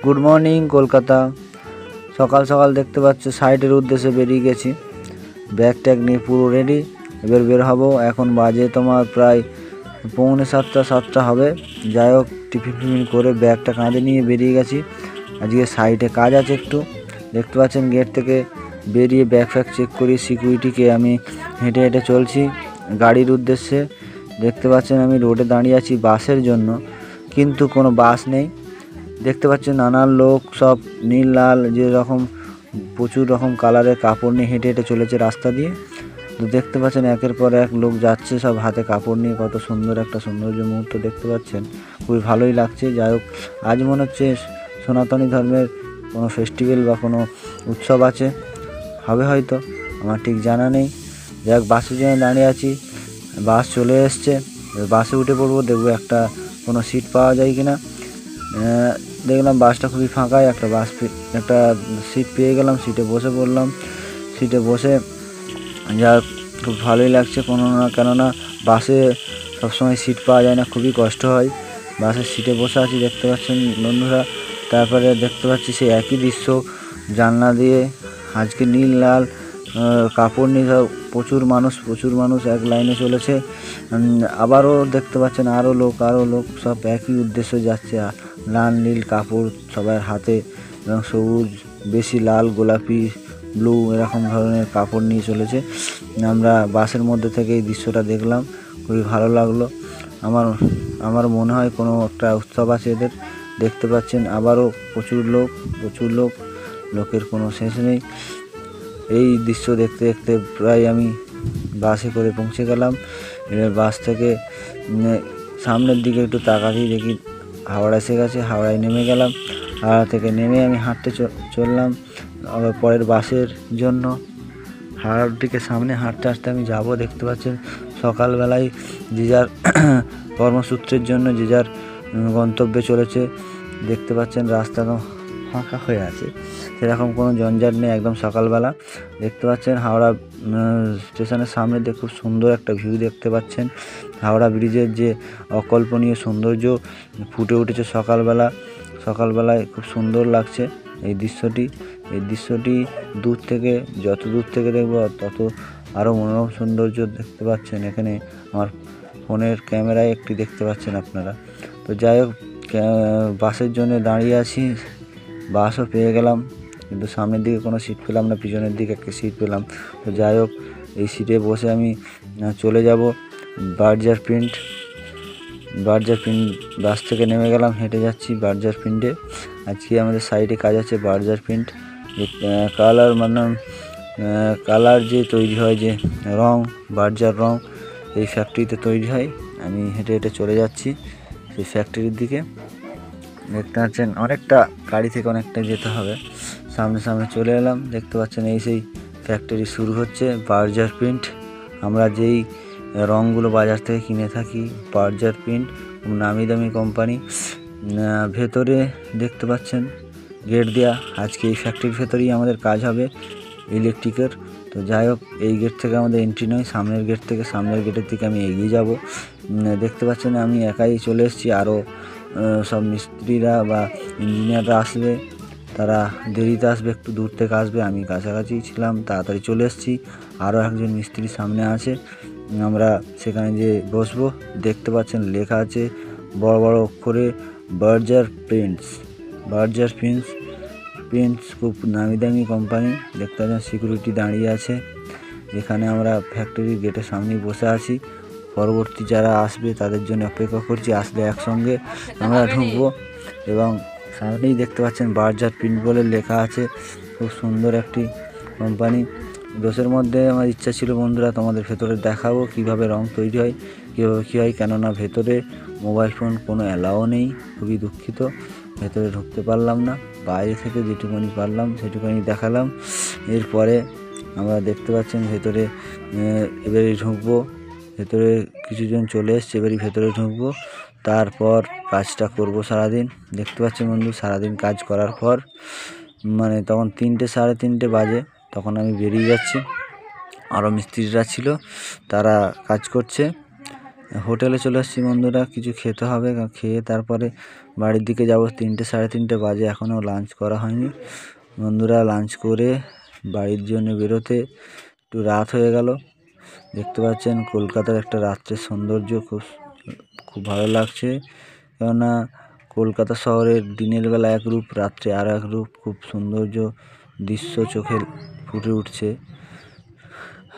Good morning Kolkata. সকাল সকাল দেখতে পাচ্ছ সাইডের উদ্দেশ্যে বেরিয়ে গেছি, ব্যাগ ট্যাগ নিয়ে পুরো রেডি। এবার বের হব। এখন বাজে তোমার প্রায় 6:45-7টা হবে। যাই হোক, টিফিন করে ব্যাগটা কাঁধে নিয়ে বেরিয়ে গেছি। আজকে সাইডে কাজ আছে একটু। দেখতে পাচ্ছেন গেট থেকে বেরিয়ে ব্যাগ ফ্যাগ চেক করি সিকিউরিটিকে আমি হেঁটে হেঁটে চলছি গাড়ির উদ্দেশ্যে। দেখতে পাচ্ছেন আমি রোডে দাঁড়িয়ে আছি বাসের জন্য, কিন্তু কোনো বাস নেই। দেখতে পাচ্ছেন নানান লোক সব নীল লাল যেরকম প্রচুর রকম কালারের কাপড় নিয়ে হেঁটে হেঁটে চলেছে রাস্তা দিয়ে। তো দেখতে পাচ্ছেন একের পর এক লোক যাচ্ছে সব হাতে কাপড় নিয়ে। কত সুন্দর একটা সৌন্দর্য মুহূর্ত দেখতে পাচ্ছেন, খুবই ভালোই লাগছে। যাই হোক, আজ মনে হচ্ছে সনাতনী ধর্মের কোনো ফেস্টিভ্যাল বা কোনো উৎসব আছে, হবে হয়তো, আমার ঠিক জানা নেই। যাই হোক, বাসের জন্য দাঁড়িয়ে আছি, বাস চলে এসছে। বাসে উঠে পড়বো, দেখবো একটা কোনো সিট পাওয়া যায় কিনা। দেখলাম বাসটা খুবই ফাঁকায়, একটা সিট পেয়ে গেলাম, সিটে বসে পড়লাম। সিটে বসে যা খুব ভালোই লাগছে, কেননা বাসে সবসময় সিট পাওয়া যায় না, খুবই কষ্ট হয়। বাসের সিটে বসে আছি, দেখতে পাচ্ছেন বন্ধুরা। তারপরে দেখতে পাচ্ছি সেই একই দৃশ্য জানলা দিয়ে। আজকে নীল লাল কাপড় নিয়ে প্রচুর মানুষ এক লাইনে চলেছে। আবারও দেখতে পাচ্ছেন আরও লোক সব একই উদ্দেশ্যে যাচ্ছে। লাল নীল কাপড় সবার হাতে, এবং সবুজ, বেশি লাল, গোলাপি, ব্লু এরকম ধরনের কাপড় নিয়ে চলেছে। আমরা বাসের মধ্যে থেকে এই দৃশ্যটা দেখলাম, খুবই ভালো লাগলো। আমার মনে হয় কোনো একটা উৎসব আছে এদের। দেখতে পাচ্ছেন আবারও প্রচুর লোক, লোকের কোনো শেষ নেই। এই দৃশ্য দেখতে দেখতে প্রায় আমি বাসে করে পৌঁছে গেলাম। এবার বাস থেকে সামনের দিকে একটু তাকাতেই দেখি হাওড়া এসে গেছে। হাওড়ায় নেমে গেলাম। হাওড়া থেকে নেমে আমি হাঁটতে চললাম আবার পরের বাসের জন্য। হাওড়ার দিকে সামনে হাঁটতে আমি যাব। দেখতে পাচ্ছেন সকালবেলায় যে যার কর্মসূত্রের জন্য যে যার গন্তব্যে চলেছে। দেখতে পাচ্ছেন রাস্তা ফাঁকা হয়ে আছে, সেরকম কোনো জঞ্জাট নেই, একদম সকালবেলা। দেখতে পাচ্ছেন হাওড়া স্টেশনের সামনে দিয়ে খুব সুন্দর একটা ভিউ দেখতে পাচ্ছেন। হাওড়া ব্রিজের যে অকল্পনীয় সৌন্দর্য ফুটে উঠেছে সকালবেলায় খুব সুন্দর লাগছে এই দৃশ্যটি যত দূর থেকে দেখবো তত আরও মনোরম সৌন্দর্য দেখতে পাচ্ছেন। এখানে আমার ফোনের ক্যামেরায় একটি দেখতে পাচ্ছেন আপনারা। তো যাই হোক, বাসের জন্য দাঁড়িয়ে আছি, বাসও পেয়ে গেলাম, কিন্তু সামনের দিকে কোনো সিট পেলাম না, পিছনের দিকে একটা সিট পেলাম। তো যাই হোক, এই সিটে বসে আমি চলে যাব বার্জার প্রিন্ট। বাস থেকে নেমে গেলাম, হেঁটে যাচ্ছি বার্জার প্রিন্টে। আজকে আমাদের সাইডে কাজ আছে বার্জার প্রিন্ট, যে কালার যে তৈরি হয়, যে রং, বার্জার রং, এই ফ্যাক্টরিতে তৈরি হয়। আমি হেঁটে হেঁটে চলে যাচ্ছি সেই ফ্যাক্টরির দিকে। দেখতে পাচ্ছেন অনেকটা গাড়ি থেকে অনেকটা যেতে হবে। সামনে চলে এলাম। দেখতে পাচ্ছেন এই সেই ফ্যাক্টরি শুরু হচ্ছে বার্জার প্রিন্ট। আমরা যেই রঙগুলো বাজার থেকে কিনে থাকি, বার্জার প্রিন্ট নামি দামি কোম্পানি। ভেতরে দেখতে পাচ্ছেন গেট দেওয়া। আজকে এই ফ্যাক্টরির ভেতরেই আমাদের কাজ হবে ইলেকট্রিকের। তো যাই হোক, এই গেট থেকে আমাদের এন্ট্রি নয়, সামনের গেটের দিকে আমি এগিয়ে যাব। দেখতে পাচ্ছেন আমি একাই চলে এসেছি, আরও সব মিস্ত্রিরা বা ইঞ্জিনিয়াররা আসবে, তারা দেরিতে আসবে, একটু দূর থেকে আসবে। আমি কাছাকাছি ছিলাম, তাড়াতাড়ি চলে এসেছি। আরও একজন মিস্ত্রি সামনে আছে, আমরা সেখানে যে বসবো। দেখতে পাচ্ছেন লেখা আছে বড় বড় অক্ষরে বার্জার প্রিন্টস খুব নামি দামি কোম্পানি। দেখতে পাচ্ছেন সিকিউরিটি দাঁড়িয়ে আছে। এখানে আমরা ফ্যাক্টরির গেটের সামনেই বসে আছি, পরবর্তী যারা আসবে তাদের জন্য অপেক্ষা করছি। আসলে একসঙ্গে আমরা ঢুকবো। এবং সামনেই দেখতে পাচ্ছেন বার্জার প্রিন্ট বলে লেখা আছে, খুব সুন্দর একটি কোম্পানি। দোষের মধ্যে আমার ইচ্ছা ছিল বন্ধুরা তোমাদের ভেতরে দেখাবো কীভাবে রং তৈরি হয়, কীভাবে কী হয়, কেননা ভেতরে মোবাইল ফোন কোনো অ্যালাও নেই। খুবই দুঃখিত, ভেতরে ঢুকতে পারলাম না। বাইরে থেকে যেটুকুনি পারলাম সেটুকুনি দেখালাম। এরপরে আমরা দেখতে পাচ্ছেন ভেতরে এবারে ঢুকবো। ভেতরে কিছুজন চলে এসছে, এবারই ভেতরে ঢুকবো। তারপর কাজটা করব সারাদিন। দেখতে পাচ্ছেন বন্ধু, সারাদিন কাজ করার পর তখন 3টে সাড়ে 3টে বাজে, তখন আমি বেরিয়ে যাচ্ছি। আরও মিস্ত্রিরা ছিল, তারা কাজ করছে। হোটেলে চলে এসেছি বন্ধুরা, কিছু খেতে হবে, খেয়ে তারপরে বাড়ির দিকে যাব। 3টে সাড়ে 3টে বাজে, এখনও লাঞ্চ করা হয়নি বন্ধুরা। লাঞ্চ করে বাড়ির জন্য বেরোতে একটু রাত হয়ে গেল। দেখতে পাচ্ছেন কলকাতার একটা রাত্রের সৌন্দর্য খুব ভালো লাগছে, কেননা কলকাতা শহরের দিনের বেলা এক রূপ, রাত্রে আর এক রূপ। খুব সৌন্দর্য দৃশ্য চোখে ফুটে উঠছে।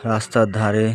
রাস্তার ধারে